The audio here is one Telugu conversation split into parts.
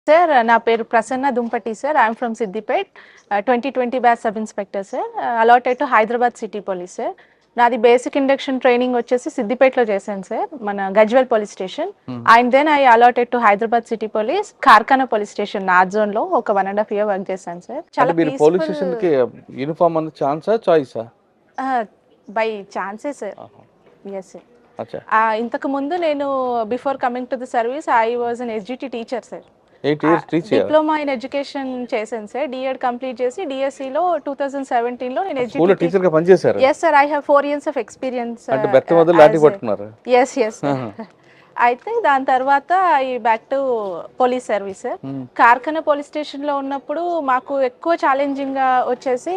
సార్ నా పేరు Prasanna Dumpati sir. I'm from Siddipet. 2020 batch sub inspector sir. Allotted to Hyderabad city police sir. నాది బేసిక్ ఇండక్షన్ ట్రైనింగ్ వచ్చేసి సిద్దిపేటలో చేశాను సార్, మన Gajwel police station. And then I allotted to Hyderabad city police Karkhana police station north zone లో ఒక 1.5 year వర్క్ చేశాను సార్. చాలా పోలీస్ స్టేషన్ కి యూనిఫామ్ అన్న ఛాన్సా చాయిసా? బై ఛాన్సే సార్. Yes sir. అచ్చా. ఇంతకు ముందు నేను before coming to the service I was an SGT teacher sir. Diploma in education చేశాను సార్. డిఎడ్ కంప్లీట్ చేసి డిఎస్సి లో 2017 లో నేను స్కూల్ టీచర్ గా పనిచేశారు. yes sir, I have 4 years of experience. అంటే బెత్త మొదలు లాటి పట్టుకున్నారు. yes sir. అయితే దాని తర్వాత ఈ back to police service. Karkhana police station లో ఉన్నప్పుడు మాకు ఎక్కువ ఛాలెంజింగ్ గా వచ్చేసి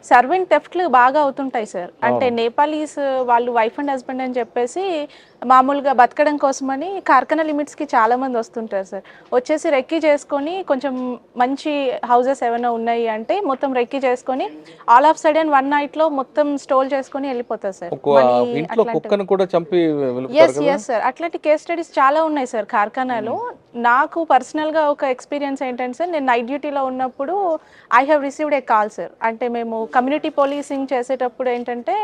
సర్వెంట్ థెఫ్ట్లు బాగా అవుతుంటాయి సార్. అంటే నేపాలీస్ వాళ్ళు వైఫ్ అండ్ హస్బెండ్ అని చెప్పేసి మామూలుగా బతకడం కోసమని కార్ఖానా లిమిట్స్ కి చాలా మంది వస్తుంటారు సార్. వచ్చేసి రెక్కి చేసుకొని కొంచెం మంచి హౌసెస్ ఏమైనా ఉన్నాయి అంటే మొత్తం రెక్కి చేసుకొని ఆల్ ఆఫ్ సడన్ 1 night లో మొత్తం స్టోల్ చేసుకొని వెళ్ళిపోతారు సార్. ఎస్ సార్, అట్లాంటి కేస్ స్టడీస్ చాలా ఉన్నాయి సార్ కార్ఖానాలో. నాకు పర్సనల్ గా ఒక ఎక్స్పీరియన్స్ ఏంటంటే సార్, నేను నైట్ డ్యూటీలో ఉన్నప్పుడు I have received a call sir. అంటే మేము కమ్యూనిటీ పోలీసింగ్ చేసేటప్పుడు ఏంటంటే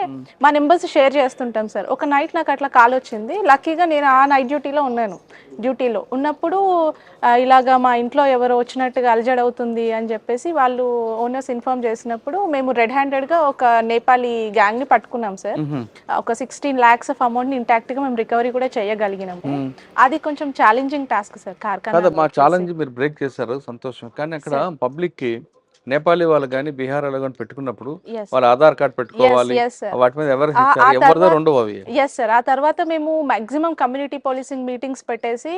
మా నెంబర్స్ షేర్ చేస్తుంటాం సార్. ఒక నైట్ నాకు అట్లా కాల్ వచ్చింది. లక్కీగా నేను ఆ నైట్ డ్యూటీలో ఉన్నాను. డ్యూటీలో ఉన్నప్పుడు ఇలాగా మా ఇంట్లో ఎవరో వచ్చినట్టుగా అలజడ్ అవుతుంది అని చెప్పేసి వాళ్ళు ఓనర్స్ ఇన్ఫార్మ్ చేసినప్పుడు మేము రెడ్ హ్యాండెడ్గా ఒక నేపాలీ గ్యాంగ్ని పట్టుకున్నాం సార్. ఒక 16 lakhs ఆఫ్ అమౌంట్ని ఇంటాక్ట్గా మేము రికవరీ కూడా చేయగలిగినాం. అది కొంచెం ఛాలెంజింగ్ టాస్క్ సార్ కార్ఖానా. మా ఛాలెంజ్ మీరు బ్రేక్ చేశారు, సంతోషం. కానీ అక్కడ పబ్లిక్ కి నేపాలీ వాళ్ళు కానీ బీహార్ వాళ్ళు కానీ పెట్టుకున్నప్పుడు వాళ్ళ ఆధార్ కార్డ్ పెట్టుకోవాలి, వాటి మీద ఎవరిదో ఉండవు అవి. Yes sir. ఆ తర్వాత మేము మాక్సిమం కమ్యూనిటీ పోలీసింగ్ మీటింగ్స్ పెట్టేసి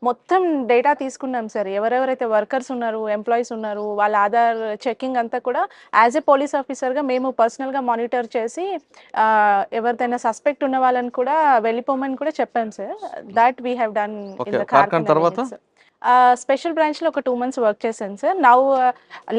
మొత్తం డేటా తీసుకున్నాం సార్. ఎవరెవరైతే వర్కర్స్ ఉన్నారు, ఎంప్లాయీస్ ఉన్నారు, వాళ్ళ ఆధార్ చెకింగ్ అంతా కూడా యాజ్ ఏ పోలీస్ ఆఫీసర్గా మేము పర్సనల్గా మానిటర్ చేసి ఎవరిదైనా సస్పెక్ట్ ఉన్న వాళ్ళని కూడా వెళ్ళిపోమని కూడా చెప్పాం sir. That we have done in the Karkhana. Special బ్రాంచ్లో ఒక 2 months వర్క్ చేశాను sir. Now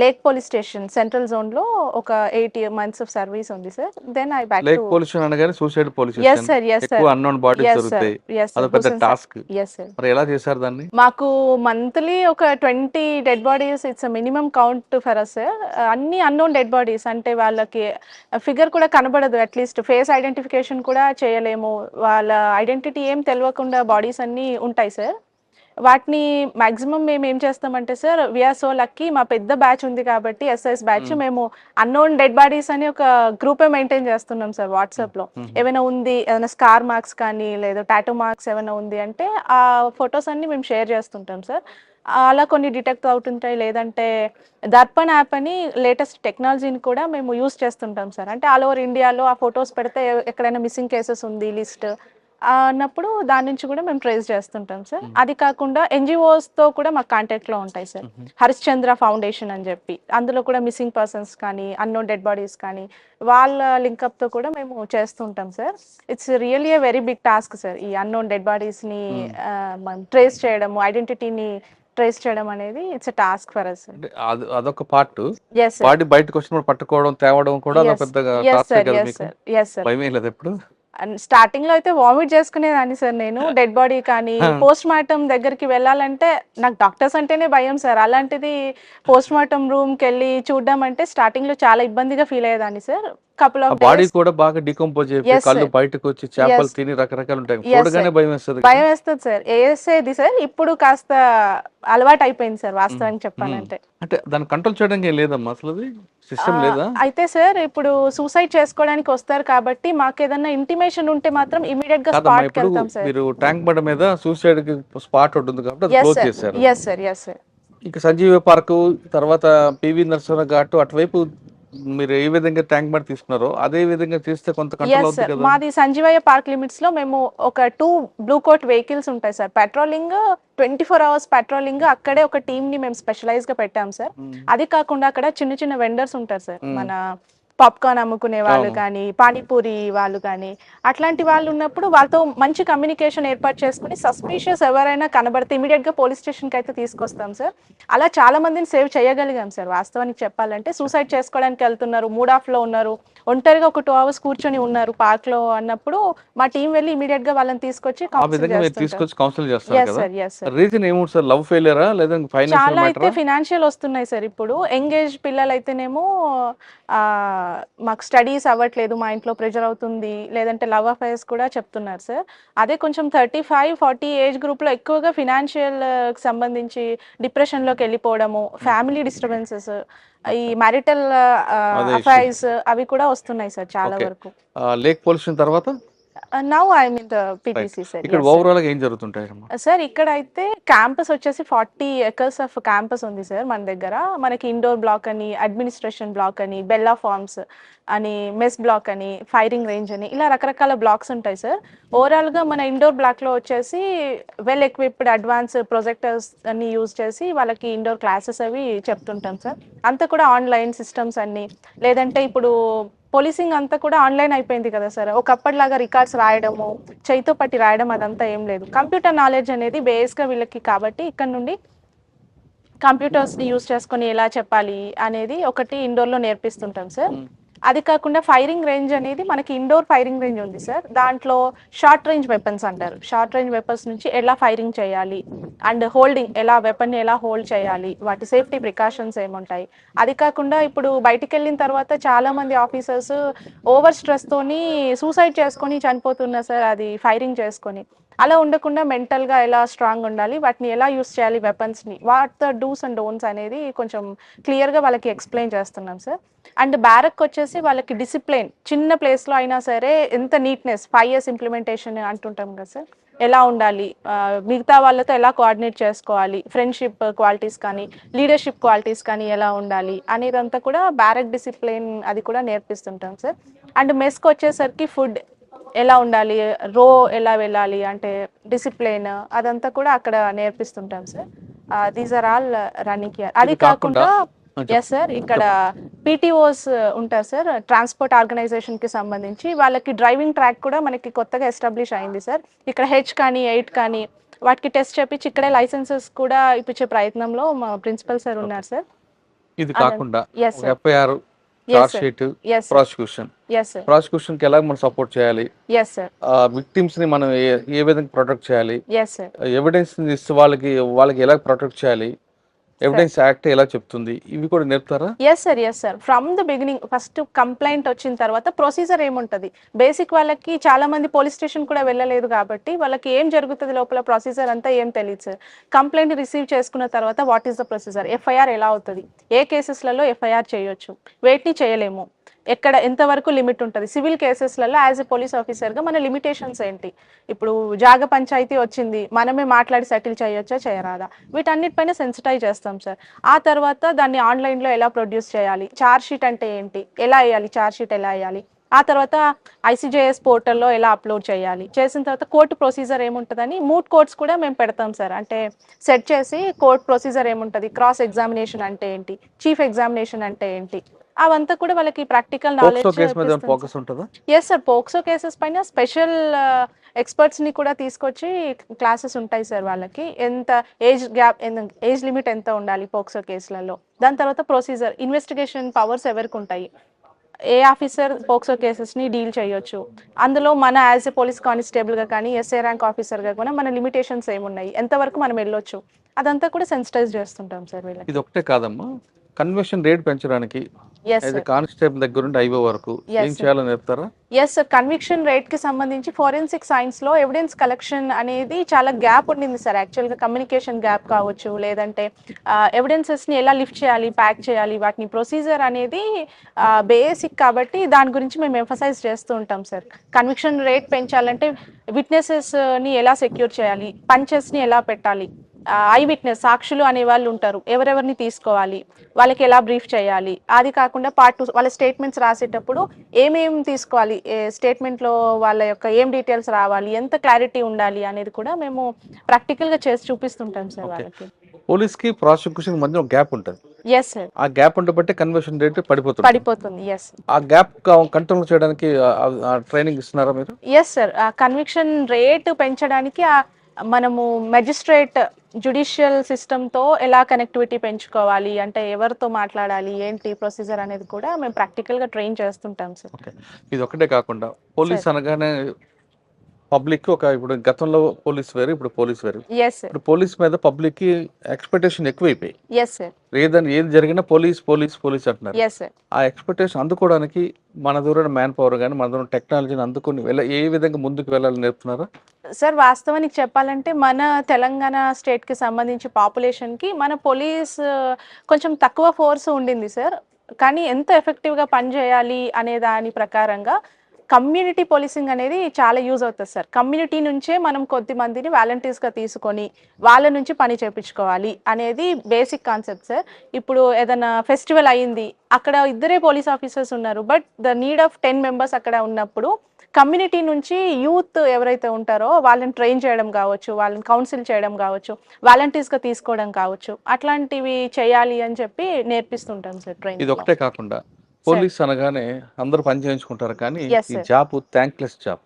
lake police station central జోన్లో ఒక 8 months ఆఫ్ సర్వీస్ ఉంది sir. Then I back to police station అనగానే suicide police station. yes sir, yes sir. Unknown bodies దొరుకుతాయి. అది పెద్ద టాస్క్. yes sir. మరి ఎలా చేశారు దాన్ని? మాకు మంత్లీ ఒక 20 dead bodies it's minimum count for us sir. అన్ని అన్నోన్ డెడ్ బాడీస్, అంటే వాళ్ళకి ఫిగర్ కూడా కనబడదు, అట్లీస్ట్ ఫేస్ ఐడెంటిఫికేషన్ కూడా చేయలేము, వాళ్ళ ఐడెంటిటీ ఏం తెలియకుండా బాడీస్ అన్నీ ఉంటాయి సార్. వాటిని మాక్సిమం మేము ఏం చేస్తామంటే సార్, వీఆర్ సో లక్కీ మా పెద్ద బ్యాచ్ ఉంది కాబట్టి ఎస్ఎస్ బ్యాచ్, మేము అన్నోన్ డెడ్ బాడీస్ అని ఒక గ్రూపే మెయింటైన్ చేస్తున్నాం సార్ వాట్సాప్లో. ఏమైనా ఉంది, ఏమైనా స్కార్ మార్క్స్ కానీ లేదా టాటూ మార్క్స్ ఏమైనా ఉంది అంటే ఆ ఫొటోస్ అన్ని మేము షేర్ చేస్తుంటాం సార్. అలా కొన్ని డిటెక్ట్ అవుతుంటాయి. లేదంటే దర్పణ్ యాప్ అని లేటెస్ట్ టెక్నాలజీని కూడా మేము యూస్ చేస్తుంటాం సార్. అంటే ఆల్ ఓవర్ ఇండియాలో ఆ ఫొటోస్ పెడితే ఎక్కడైనా మిస్సింగ్ కేసెస్ ఉంది లిస్ట్ అన్నప్పుడు దాని నుంచి కూడా మేము ట్రేస్ చేస్తుంటాం సార్. అది కాకుండా ఎన్జిఓస్తో కూడా మాకు కాంటాక్ట్లో ఉంటాయి సార్. హరిశ్చంద్ర ఫౌండేషన్ అని చెప్పి, అందులో కూడా మిస్సింగ్ పర్సన్స్ కానీ అన్నోన్ డెడ్ బాడీస్ కానీ వాళ్ళ లింకప్తో కూడా మేము చేస్తుంటాం sir. It's really a very big task sir. ఈ అన్నోన్ డెడ్ బాడీస్ని ట్రేస్ చేయడము, ఐడెంటిటీని ట్రేస్ చేయడం అనేది ఇట్స్ టాస్క్ ఫర్ అస్. అదొక పార్ట్. బాడీ బయటకు వచ్చినప్పుడు పట్టుకోవడం, తేవడం కూడా పెద్దగా టాస్క్ కదా మీకు? భయం లేదు ఎప్పుడు? స్టార్టింగ్ లో అయితే వామిట్ చేసుకునేదాన్ని సార్ నేను. డెడ్ బాడీ కానీ పోస్ట్ మార్టం దగ్గరికి వెళ్ళాలంటే నాకు డాక్టర్స్ అంటేనే భయం సార్. అలాంటిది పోస్ట్ మార్టం రూమ్ కి వెళ్ళి చూడడం అంటే స్టార్టింగ్ లో చాలా ఇబ్బందిగా ఫీల్ అయ్యేదాన్ని సార్. కపుల్ ఆఫ్ బాడీ కూడా బాగా డికంపోజ్ అయిపోయి కళ్ళు బయటకు వచ్చి చేపలు తిని రకరకాలు ఉంటాయి, చూడగానే భయం వేస్తుంది. భయం వేస్తుంది సార్, వేసేది సార్. ఇప్పుడు కాస్త అలవాటు అయిపోయింది సార్ వాస్తవానికి చెప్పాలంటే. అంటే దాన్ని కంట్రోల్ చేయడానికి లేదమ్మా అసలు సిస్టమ్ లేదా? అయితే సార్ ఇప్పుడు సూసైడ్ చేసుకోవడానికి వస్తారు కాబట్టి మాకు ఏదైనా ఇంటిమేషన్ ఉంటే మాత్రం ఇమిడియట్ గా స్పాట్ కి వెళ్తాం సార్. మీరు ట్యాంక్ బండ మీద సూసైడ్ కి స్పాట్ ఉంటుంది కాబట్టి అది క్లోజ్ చేశారు. yes sir, yes sir. ఇక సంజీవ పార్క్ తర్వాత పివి నరసింహ ఘాట్ అటువైపు మీరు ఏ విధంగా ట్యాంక్ బండ్ తీసుకున్నారో అదే విధంగా చేస్తే కొంత కంట్రోల్ అవుతుంది కదా? మాది సంజీవయ్య పార్క్ లిమిట్స్ లో మేము ఒక 2 బ్లూ కోట్ వెహికల్స్ ఉంటాయి సార్. పెట్రోలింగ్ 24 hours పెట్రోలింగ్, అక్కడే ఒక టీమ్ ని మేము స్పెషలైజ్ గా పెట్టాం సార్. అది కాకుండా అక్కడ చిన్న చిన్న వెండర్స్ ఉంటారు సార్. మన పాప్కార్న్ అమ్ముకునే వాళ్ళు అవును. కానీ, పానీపూరి వాళ్ళు కానీ, అట్లాంటి వాళ్ళు ఉన్నప్పుడు వాళ్ళతో మంచి కమ్యూనికేషన్ ఏర్పాటు చేసుకొని సస్పీషియస్ ఎవరైనా కనబడితే ఇమీడియట్‌గా పోలీస్ స్టేషన్‌కి అయితే తీసుకొస్తాం సార్. అలా చాలా మందిని సేవ్ చేయగలిగాం సార్ వాస్తవానికి చెప్పాలంటే. సూసైడ్ చేసుకోవడానికి వెళ్తున్నారు, మూడ్ ఆఫ్‌లో ఉన్నారు, ఒంటరిగా ఒక 2 అవర్స్ కూర్చొని ఉన్నారు పార్క్‌లో అన్నప్పుడు మా టీమ్ వెళ్లి ఇమీడియట్‌గా వాళ్ళని తీసుకొచ్చి ఆ కౌన్సిల్ విధంగా మీరు చేస్తుంటాం. తీసుకొచ్చి కౌన్సిల్ చేస్తారు యెస్ కదా! సార్. Yes sir. రీజన్ ఏముంది సార్? లవ్ ఫెయిల్యూరా? లేదా ఫైనాన్షియల్ చాలా అయితే మ్యాటరా? ఫినాన్షియల్ వస్తున్నాయి సార్ ఇప్పుడు. యంగ్ పిల్లలైతేనేమో మాకు స్టడీస్ అవ్వట్లేదు, మా ఇంట్లో ప్రెషర్ అవుతుంది, లేదంటే లవ్ అఫైర్స్ కూడా చెప్తున్నారు సార్. అదే కొంచెం 35, 40 ఏజ్ గ్రూప్‌లో ఎక్కువగా ఫినాన్షియల్‌కి సంబంధించి డిప్రెషన్‌లోకి వెళ్ళిపోవడము, ఫ్యామిలీ డిస్టర్బెన్సెస్, ఈ మ్యారిటల్ అదే ఇష్యూ. అఫైర్స్ అవి కూడా వస్తున్నాయి సార్ చాలా ఓకే. వరకు. లేక్ పొల్యూషన్ తర్వాత now I am in the right. PTC sir. ఇక్కడ యెస్ సార్. ఓవరాల్‌గా ఏం జరుగుతుంటాయమ్మా? సార్ ఇక్కడైతే క్యాంపస్ వచ్చేసి 40 ఎకర్స్ ఆఫ్ క్యాంపస్ ఉంది సార్ మన దగ్గర. మనకి ఇండోర్ బ్లాక్ అని, అడ్మినిస్ట్రేషన్ బ్లాక్ అని, బెల్లా ఫార్మ్స్ అని, మెస్ బ్లాక్ అని, ఫైరింగ్ రేంజ్ అని ఇలా రకరకాల బ్లాక్స్ ఉంటాయి సార్. ఓవరాల్‌గా మన ఇండోర్ బ్లాక్‌లో వచ్చేసి వెల్ ఎక్విప్డ్ అడ్వాన్స్ ప్రొజెక్టర్స్ అన్ని యూజ్ చేసి వాళ్ళకి ఇండోర్ క్లాసెస్ అవి చెప్తుంటాం సార్. అంతా కూడా ఆన్‌లైన్ సిస్టమ్స్ అన్నీ, లేదంటే ఇప్పుడు పోలీసింగ్ అంతా కూడా ఆన్‌లైన్ అయిపోయింది కదా సార్. ఒకప్పటిలాగా రికార్డ్స్ రాయడము, చేయితో పట్టి రాయడం అదంతా ఏం లేదు. కంప్యూటర్ నాలెడ్జ్ అనేది బేస్‌గా వీళ్ళకి కాబట్టి ఇక్కడ నుండి కంప్యూటర్స్‌ని యూజ్ చేసుకొని ఎలా చెప్పాలి అనేది ఒకటి ఇండోర్‌లో నేర్పిస్తుంటాం సార్. హ్మ్. అది కాకుండా ఫైరింగ్ రేంజ్ అనేది మనకి ఇండోర్ ఫైరింగ్ రేంజ్ ఉంది సార్. దాంట్లో షార్ట్ రేంజ్ వెపన్స్ అంటారు. షార్ట్ రేంజ్ వెపన్స్ నుంచి ఎలా ఫైరింగ్ చేయాలి అండ్ హోల్డింగ్ ఎలా వెపన్‌ని ఎలా హోల్డ్ చేయాలి, వాటి సేఫ్టీ ప్రికాషన్స్ ఏముంటాయి. అది కాకుండా ఇప్పుడు బయటికెళ్ళిన తర్వాత చాలామంది ఆఫీసర్స్ ఓవర్ స్ట్రెస్‌తోని సూసైడ్ చేసుకొని చనిపోతున్నారు సార్ అది ఫైరింగ్ చేసుకొని. అలా ఉండకుండా మెంటల్‌గా ఎలా స్ట్రాంగ్ ఉండాలి, వాటిని ఎలా యూజ్ చేయాలి వెపన్స్‌ని, what the dos and don'ts అనేది కొంచెం క్లియర్‌గా వాళ్ళకి ఎక్స్‌ప్లెయిన్ చేస్తున్నాం సార్. అండ్ బ్యారక్ వచ్చేసి వాళ్ళకి డిసిప్లిన్ చిన్న ప్లేస్‌లో అయినా సరే ఎంత నీట్‌నెస్ 5 ఇయర్స్ ఇంప్లిమెంటేషన్ అంటుంటాం కదా సార్. ఎలా ఉండాలి, మిగతా వాళ్ళతో ఎలా కోఆర్డినేట్ చేసుకోవాలి, ఫ్రెండ్‌షిప్ క్వాలిటీస్ కానీ, లీడర్‌షిప్ క్వాలిటీస్ కానీ ఎలా ఉండాలి అనేదంతా కూడా బ్యారక్ డిసిప్లిన్ అది కూడా నేర్పిస్తుంటాం సార్. అండ్ మెస్‌కొచ్చేసరికి ఫుడ్ ఎలా ఉండాలి, రో ఎలా వెళ్ళాలి అంటే డిసిప్లిన్ అదంతా కూడా అక్కడ నేర్పిస్తుంటాం sir. These are all running here. అది ఇది కాకుండా కాకుండా చెప్పండి. యెస్ సార్ ఇక్కడ పీటీఓస్ ఉంటారు సార్. ట్రాన్స్‌పోర్ట్ ఆర్గనైజేషన్‌కి సంబంధించి వాళ్ళకి డ్రైవింగ్ ట్రాక్ కూడా మనకి కొత్తగా ఎస్టాబ్లిష్ అయింది సార్. ఇక్కడ హెచ్ కానీ, 8 కానీ వాటికి టెస్ట్ చేపించి ఇక్కడే లైసెన్సెస్ కూడా ఇప్పించే ప్రయత్నంలో మా ప్రిన్సిపల్ సార్ ఓకే. ఉన్నారు సార్. ఇది అదంతా. కాకుండా యెస్ ఒక sir. FIR, yes charge sir. Sheet, yes sir. Prosecution. Yes sir. ప్రాసిక్యూషన్‌కి ఎలా మనం సపోర్ట్ చేయాలి? Yes sir. విక్టిమ్స్‌ని మనం ఏ విధంగా ప్రొటెక్ట్ చేయాలి? Yes sir. ఎవిడెన్స్‌ని ఇస్తే వాళ్ళకి ఎలా ప్రొటెక్ట్ చేయాలి? సార్. ఎవిడెన్స్ యాక్ట్ ఎలా చెప్తుంది? ఇవి కూడా నేర్పుతారా? Yes sir. Yes sir. From the beginning first complaint వచ్చిన తర్వాత ప్రొసీజర్ ఏముంటది? బేసిక్ వాళ్ళకి చాలా మంది పోలీస్ స్టేషన్ కూడా వెళ్ళలేదు కాబట్టి వాళ్ళకి ఏం జరుగుతది లోపల ప్రొసీజర్ అంతా ఏం తెలీదు సార్. కంప్లెయింట్ రిసీవ్ చేసుకున్న తర్వాత what is the procedure? FIR ఎలా అవుతది? ఏ కేసెస్‌లలో ఎఫ్ఐఆర్ చేయొచ్చు? వేటిని చేయలేము? ఎక్కడ ఎంతవరకు లిమిట్ ఉంటది? సివిల్ కేసెస్‌లలో యాస్ ఎ పోలీస్ ఆఫీసర్‌గా మన లిమిటేషన్స్ ఏంటి? ఇప్పుడు జాగ పంచాయతీ వచ్చింది. మనమే మాట్లాడి సెటిల్ చేయొచ్చా? చేయరాదా? వీటన్నిటిపైన సెన్సిటైజ్ చేస్తాం సార్. ఆ తర్వాత దాన్ని ఆన్‌లైన్‌లో ఎలా ప్రొడ్యూస్ చేయాలి? చార్జ్ షీట్ అంటే ఏంటి? ఎలా ఎయ్యాలి? చార్జ్ షీట్ ఎలా ఎయ్యాలి? ఆ తర్వాత ఐసీజేఎస్ పోర్టల్‌లో ఎలా అప్‌లోడ్ చేయాలి? చేసిన తర్వాత కోర్ట్ ప్రొసీజర్ ఏముంటదని మూట్ కోర్ట్స్ కూడా మేము పెడతాం సార్. అంటే సెట్ చేసి కోర్ట్ ప్రొసీజర్ ఏముంటది? క్రాస్ ఎగ్జామినేషన్ అంటే ఏంటి? చీఫ్ ఎగ్జామినేషన్ అంటే ఏంటి? అవంతా కూడా వాళ్ళకి ప్రాక్టికల్ పోక్సో నాలెడ్జ్ కేసు మీద ఇప్పిస్తాం ఫోకస్ సార్. ఉంటదా? Yes sir. పోక్సో కేసెస్ పైన స్పెషల్ ఎక్స్‌పర్ట్స్‌ని కూడా తీసుకొచ్చి క్లాసెస్ ఉంటాయి సార్ వాళ్ళకి. ఎంత ఏజ్ లిమిట్ ఎంత ఉండాలి పోక్సో కేసులలో. దాని తర్వాత ప్రొసీజర్, ఇన్వెస్టిగేషన్ పవర్స్ ఎవరికుంటాయి? ఏ ఆఫీసర్ పోక్సో కేసెస్‌ని డీల్ చేయొచ్చు? అందులో మన యాస్ ఎ పోలీస్ కానిస్టేబుల్‌గా కానీ, ఎస్ఐ ర్యాంక్ ఆఫీసర్‌గా కూడా మన లిమిటేషన్స్ ఏమున్నాయి? ఎంతవరకు మనం వెళ్ళొచ్చు? అదంతా కూడా సెన్సిటైజ్ చేస్తుంటాం సార్ వీళ్ళకి. ఇది ఒకటే కాదమ్మా. కన్విక్షన్ రేట్ పెంచడానికి yes as a sir. Constable దగ్గర నుండి ఐఓ వరకు ఏం యెస్ సార్. చేయాలో నేర్పుతారా? Yes sir. కన్విక్షన్ రేట్‌కి సంబంధించి ఫోరెన్సిక్ సైన్స్‌లో ఎవిడెన్స్ కలెక్షన్ అనేది చాలా గ్యాప్ ఉండింది సార్. యాక్చువల్‌గా కమ్యూనికేషన్ గ్యాప్ కావచ్చు, లేదంటే ఎవిడెన్సెస్‌ని ఎలా లిఫ్ట్ చేయాలి, ప్యాక్ చేయాలి, వాటిని ప్రొసీజర్ అనేది బేసిక్ కాబట్టి దాని గురించి మేము ఎంఫసైజ్ చేస్తూ ఉంటాం సార్. కన్విక్షన్ రేట్ పెంచాలంటే విట్నెసెస్‌ని ఎలా సెక్యూర్ చేయాలి, పంచెస్‌ని ఎలా పెట్టాలి, ఐ విట్నెస్ సాక్షులు అనేవాళ్ళు ఉంటారు. ఎవరెవరిని తీసుకోవాలి, వాళ్ళకి ఎలా బ్రీఫ్ చేయాలి, అది కాకుండా పార్ట్ 2 వాళ్ళ స్టేట్మెంట్స్ రాసేటప్పుడు ఏమేం తీసుకోవాలి, స్టేట్మెంట్‌లో వాళ్ళ యొక్క ఏం డీటెయిల్స్ రావాలి, ఎంత క్లారిటీ ఉండాలి అనేది కూడా మేము ప్రాక్టికల్‌గా చేసి చూపిస్తుంటాం సార్ ఓకే. వాళ్ళకి. పోలీస్ కి ప్రాసిక్యూషన్ మధ్య ఒక గ్యాప్ ఉంటుంది. Yes sir. ఆ గ్యాప్ ఉంటే బట్టి కన్వర్షన్ రేట్ పడిపోతుంది. పడిపోతుంది. ఎస్. ఆ గ్యాప్ కంట్రోల్ చేయడానికి ట్రైనింగ్ ఇస్తున్నారా మీరు? Yes sir. ఆ కన్విక్షన్ రేట్ పెంచడానికి మనము మెజిస్ట్రేట్ జ్యుడిషియల్ సిస్టమ్తో ఎలా కనెక్టివిటీ పెంచుకోవాలి, అంటే ఎవరితో మాట్లాడాలి, ఏంటి ప్రొసీజర్ అనేది కూడా మేము ప్రాక్టికల్గా ట్రైన్ చేస్తుంటాం సార్. ఓకే. ఇది ఒకటే కాకుండా పోలీస్ అనగానే పబ్లిక్ ఇప్పుడు గతంలో పోలీస్ వేరు, ఇప్పుడు పోలీస్ వేరు. Yes sir. ఇప్పుడు పోలీస్ మీద పబ్లిక్ కి ఎక్స్పెక్టేషన్ ఎక్కువైపోయి, ఎస్ సార్. ఏది జరిగినా పోలీస్ పోలీస్ పోలీస్ అంటున్నారు. Yes sir. ఆ ఎక్స్పెక్టేషన్ అందుకోవడానికి మన దూరం మ్యాన్ పవర్ కానీ మన దూరం టెక్నాలజీని అందుకుని ఏ విధంగా ముందుకు వెళ్ళాలని నేర్పుతున్నారా? సార్ వాస్తవానికి చెప్పాలంటే మన తెలంగాణ స్టేట్కి సంబంధించి పాపులేషన్కి మన పోలీస్ కొంచెం తక్కువ ఫోర్స్ ఉండింది సార్. కానీ ఎంత ఎఫెక్టివ్గా పనిచేయాలి అనే దాని ప్రకారంగా కమ్యూనిటీ పోలీసింగ్ అనేది చాలా యూజ్ అవుతుంది సార్. కమ్యూనిటీ నుంచే మనం కొద్ది మందిని వాలంటీర్స్గా తీసుకొని వాళ్ళ నుంచి పని చేయించుకోవాలి అనేది బేసిక్ కాన్సెప్ట్ సార్. ఇప్పుడు ఏదైనా ఫెస్టివల్ అయ్యింది, అక్కడ ఇద్దరే పోలీస్ ఆఫీసర్స్ ఉన్నారు, but the need of 10 members అక్కడ ఉన్నప్పుడు కమ్యూనిటీ నుంచి యూత్ ఎవరైతే ఉంటారో వాళ్ళని ట్రైన్ చేయడం కావచ్చు, వాళ్ళని కౌన్సిల్ చేయడం కావచ్చు, వాలంటీర్స్గా తీసుకోవడం కావచ్చు, అట్లాంటివి చేయాలి అని చెప్పి నేర్పిస్తుంటాం సార్ ట్రైన్. ఇది ఒకటే కాకుండా పోలీస్ అనగానే అందరూ పని చేయించుకుంటారు, కానీ ఈ జాబ్ థ్యాంక్లెస్ జాబ్.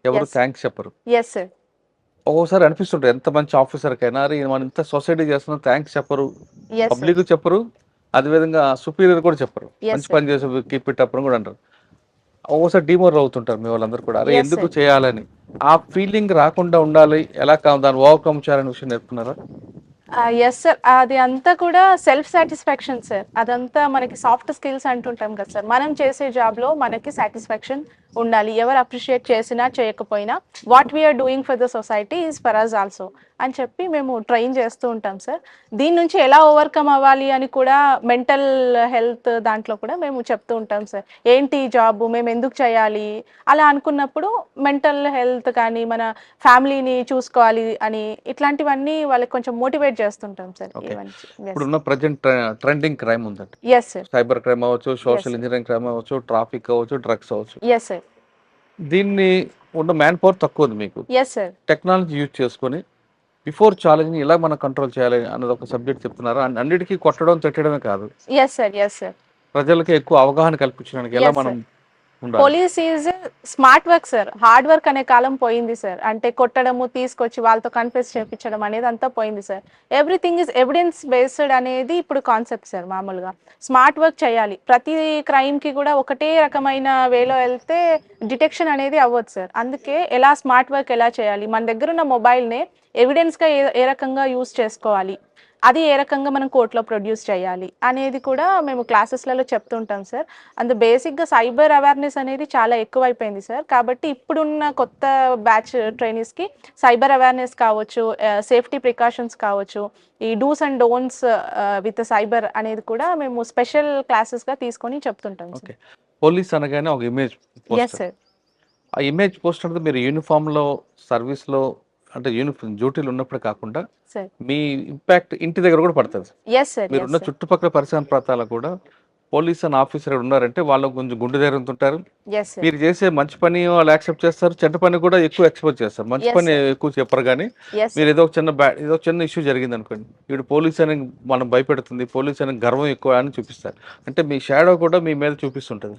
ఎవరు థ్యాంక్స్ చెప్పరు. Yes sir. ఒక్కోసారి అనిపిస్తుంటారు ఎంత మంచి ఆఫీసర్ కైనా మనం ఇంత సొసైటీ చేస్తున్నాం థ్యాంక్స్ చెప్పరు, పబ్లిక్ చెప్పరు, అదేవిధంగా సుపీరియర్ కూడా చెప్పరు. మంచి పని చేసి కీప్ ఇట్ అప్ అని కూడా అంటారు. ఒక్కోసారి డిమోరల్ అవుతుంటారు మీ వాళ్ళందరూ కూడా, అరే ఎందుకు చేయాలని. ఆ ఫీలింగ్ రాకుండా ఉండాలి, ఎలా దాన్ని ఓవర్కమ్ చేయాలనే విషయం నేర్పుతున్నారా? Yes sir. అది అంతా కూడా సెల్ఫ్ సాటిస్ఫాక్షన్ సార్. అదంతా మనకి సాఫ్ట్ స్కిల్స్ అంటుంటాం కదా సార్. మనం చేసే జాబ్లో మనకి సాటిస్ఫాక్షన్ ఉండాలి. ఎవరు అప్రిషియేట్ చేసినా చేయకపోయినా what we are doing for the society is for us also అని చెప్పి మేము ట్రైన్ చేస్తూ ఉంటాం సార్. దీని నుంచి ఎలా ఓవర్కమ్ అవ్వాలి అని కూడా మెంటల్ హెల్త్ దాంట్లో కూడా మేము చెప్తూ ఉంటాం సార్. ఏంటి జాబ్, మేము ఎందుకు చేయాలి అలా అనుకున్నప్పుడు మెంటల్ హెల్త్ కానీ మన ఫ్యామిలీని చూసుకోవాలి అని ఇట్లాంటివన్నీ వాళ్ళకి కొంచెం మోటివేట్ చేస్తుంటాం సార్. ఇప్పుడున్న ప్రజెంట్ ట్రెండింగ్ క్రైమ్ ఉందండి. Yes sir. సైబర్ క్రైమ్ అవ్వచ్చు, సోషల్ ఇంజనీరింగ్ క్రైమ్ అవ్వచ్చు, ట్రాఫిక్ అవ్వచ్చు, డ్రగ్స్ అవ్వచ్చు. Yes sir. దీన్ని ఉన్న మ్యాన్ పవర్ తక్కువ ఉంది మీకు. Yes sir. టెక్నాలజీ యూజ్ చేసుకొని బిఫోర్ ఛాలెంజ్ ఎలా మనం కంట్రోల్ చేయాలి అన్నది ఒక సబ్జెక్ట్ చెప్తున్నారు. అన్నిటికీ కొట్టడం తిట్టడమే కాదు, ఎస్ సార్. Yes sir. ప్రజలకి ఎక్కువ అవగాహన కల్పించడానికి ఎలా మనం ఉండాలి. Police is smart work sir. Hard work అనే కాలం పోయింది సార్. అంటే కొట్టడము, తీసుకొచ్చి వాళ్ళతో కన్ఫెస్ చేయించడం అనేది అంతా పోయింది sir. Everything is evidence based అనేది ఇప్పుడు కాన్సెప్ట్ సార్. మామూలుగా స్మార్ట్ వర్క్ చేయాలి. ప్రతి క్రైమ్కి కూడా ఒకటే రకమైన వేలో వెళ్తే డిటెక్షన్ అనేది అవ్వదు సార్. అందుకే ఎలా స్మార్ట్ వర్క్ ఎలా చేయాలి, మన దగ్గర ఉన్న మొబైల్నే ఎవిడెన్స్గా ఏ రకంగా యూజ్ చేసుకోవాలి, అది ఏ రకంగా మనం కోర్టులో ప్రొడ్యూస్ చేయాలి అనేది కూడా మేము క్లాసెస్లలో చెప్తుంటాం సార్. అందు బేసిక్గా సైబర్ అవేర్నెస్ అనేది చాలా ఎక్కువైపోయింది సార్. కాబట్టి ఇప్పుడున్న కొత్త బ్యాచ్ ట్రైనీస్కి సైబర్ అవేర్నెస్ కావచ్చు, సేఫ్టీ ప్రికాషన్స్ కావచ్చు, ఈ do's and don'ts with cyber అనేది కూడా మేము స్పెషల్ క్లాసెస్గా తీసుకొని చెప్తుంటాం సార్. పోలీస్ అనగానే ఒక ఇమేజ్ సార్. ఆ ఇమేజ్ పోస్ట్ అంటే మీరు యూనిఫామ్లో సర్వీస్లో అంటే యూనిఫామ్ డ్యూటీలు ఉన్నప్పుడు కాకుండా మీ ఇంపాక్ట్ ఇంటి దగ్గర కూడా పడుతుంది. మీరున్న చుట్టుపక్కల పరిసర ప్రాంతాలకు కూడా పోలీస్ అండ్ ఆఫీసర్ ఉన్నారంటే వాళ్ళు కొంచెం గుండె ధైర్యంతో ఉంటారు. మీరు చేసే మంచి పని వాళ్ళు యాక్సెప్ట్ చేస్తారు, చెడ్డ పని కూడా ఎక్కువ ఎక్స్పోజ్ చేస్తారు. మంచి పని ఎక్కువ చెప్పరు, కానీ మీరు ఏదో చిన్న ఇష్యూ జరిగింది అనుకోండి, ఇప్పుడు పోలీస్ అని మనం భయపెడుతుంది, పోలీస్ అని గర్వం ఎక్కువ అని చూపిస్తారు. అంటే మీ షాడో కూడా మీ మీద చూపిస్తుంటది.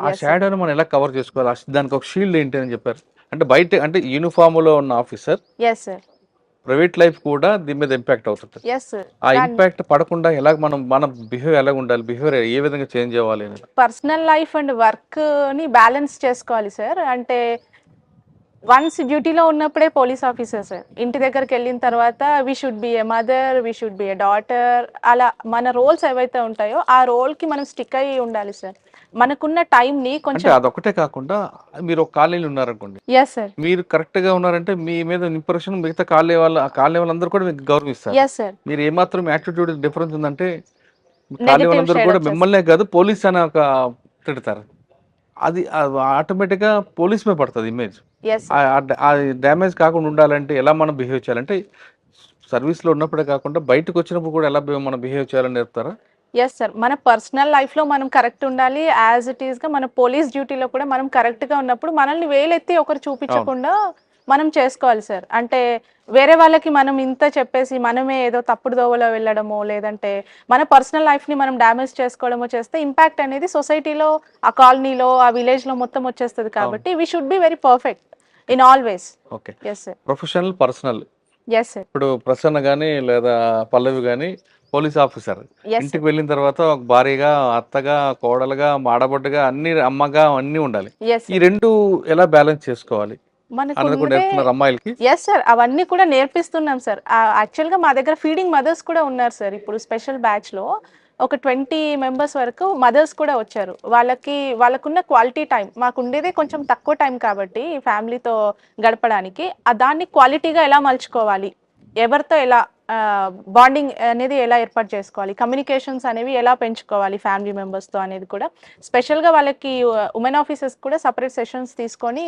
ఆ షాడోని మనం ఎలా కవర్ చేసుకోవాలి, దానికి ఒక షీల్డ్ ఏంటి అని చెప్పారు. అంటే బయట అంటే యూనిఫామ్ లో ఉన్న ఆఫీసర్ ప్రైవేట్ లైఫ్ కూడా దీని మీద ఇంపాక్ట్ అవుతుంది. ఆ ఇంపాక్ట్ పడకుండా ఎలా మన బిహేవియర్ ఎలా ఉండాలి, బిహేవియర్ ఏ విధంగా చేంజ్ అవ్వాలి, పర్సనల్ లైఫ్ అండ్ వర్క్ ని బ్యాలెన్స్ చేసుకోవాలి సార్. అంటే వన్స్ డ్యూటీలో ఉన్నప్పుడే పోలీస్ ఆఫీసర్ సార్, ఇంటి దగ్గరికి వెళ్ళిన తర్వాత we should be A mother, we should be a daughter, అలా మన రోల్స్ ఏవైతే ఉంటాయో ఆ రోల్ కి మనం స్టిక్ అయ్యి ఉండాలి సార్. మనకున్న టైం ని కొంచెం అదొకటే కాకుండా మీరు ఒక కాలనీలో ఉన్నారనుకోండి, మీరు కరెక్ట్ గా ఉన్నారంటే మీ మీద ఇంప్రెషన్ మిగతా కాలనీ వాళ్ళందరూ కూడా మీకు గౌరవిస్తారు. మీరు ఏమాత్రం యాటిట్యూడ్ డిఫరెన్స్ ఉందంటే కాలనీ వాళ్ళందరూ కూడా మిమ్మల్నే కాదు పోలీస్ అని ఒక తిడతారు. అది ఆటోమేటిక్ గా పోలీస్ మీద పడుతుంది ఇమేజ్. డ్యామేజ్ కాకుండా ఉండాలంటే ఎలా మనం బిహేవ్ చేయాలంటే సర్వీస్ లో ఉన్నప్పుడే కాకుండా బయటకు వచ్చినప్పుడు కూడా ఎలా మనం బిహేవ్ చేయాలని నేర్పుతారా? Yes sir. మన పర్సనల్ లైఫ్లో మనం కరెక్ట్ ఉండాలి, యాజ్ ఇట్ ఈస్గా మన పోలీస్ డ్యూటీలో కూడా మనం కరెక్ట్గా ఉన్నప్పుడు మనల్ని వేలెత్తి ఒకరు చూపించకుండా మనం చేసుకోవాలి సార్. అంటే వేరే వాళ్ళకి మనం ఇంత చెప్పేసి మనమే ఏదో తప్పుడు దోవలో వెళ్ళడమో, లేదంటే మన పర్సనల్ లైఫ్‌ని మనం డ్యామేజ్ చేసుకోవడమో చేస్తే ఇంపాక్ట్ అనేది సొసైటీలో, ఆ కాలనీలో, ఆ విలేజ్‌లో మొత్తం వచ్చేస్తది కాబట్టి we should be very perfect in all ways. Okay. Yes sir. Professional, personal. Yes sir. ఇప్పుడు ప్రసన్న గాని లేదా పల్లవి గాని పోలీస్ ఆఫీసర్. యెస్ ఇంటికి సార్. వెళ్ళిన తర్వాత ఒక భార్యగా, అత్తగా, కోడలుగా, ఆడబిడ్డగా అన్ని అమ్మగా అన్నీ ఉండాలి. యెస్ ఈ సార్. 2 ఎలా బ్యాలెన్స్ చేసుకోవాలి మనకు అన్నది కూడా ఉన్నదే నేర్పుతున్నారు అమ్మాయిలకి? Yes sir. అవన్నీ కూడా నేర్పిస్తున్నాం సార్. యాక్చువల్‌గా మా దగ్గర ఫీడింగ్ మదర్స్ కూడా ఉన్నారు సార్. ఇప్పుడు స్పెషల్ బ్యాచ్‌లో ఒక 20 మెంబర్స్ వరకు మదర్స్ కూడా వచ్చారు. వాళ్ళకున్న క్వాలిటీ టైం మాకుండేదే కొంచెం తక్కువ టైం కాబట్టి ఫ్యామిలీతో గడపడానికి. దాన్ని క్వాలిటీగా ఎలా మలుచుకోవాలి? ఎవరితో ఎలా బాండింగ్ అనేది ఎలా ఏర్పాటు చేసుకోవాలి? కమ్యూనికేషన్స్ అనేవి ఎలా పెంచుకోవాలి ఫ్యామిలీ మెంబర్స్‌తో అనేది కూడా స్పెషల్‌గా వాళ్ళకి ఉమెన్ ఆఫీసర్స్ కూడా సెపరేట్ సెషన్స్ తీసుకొని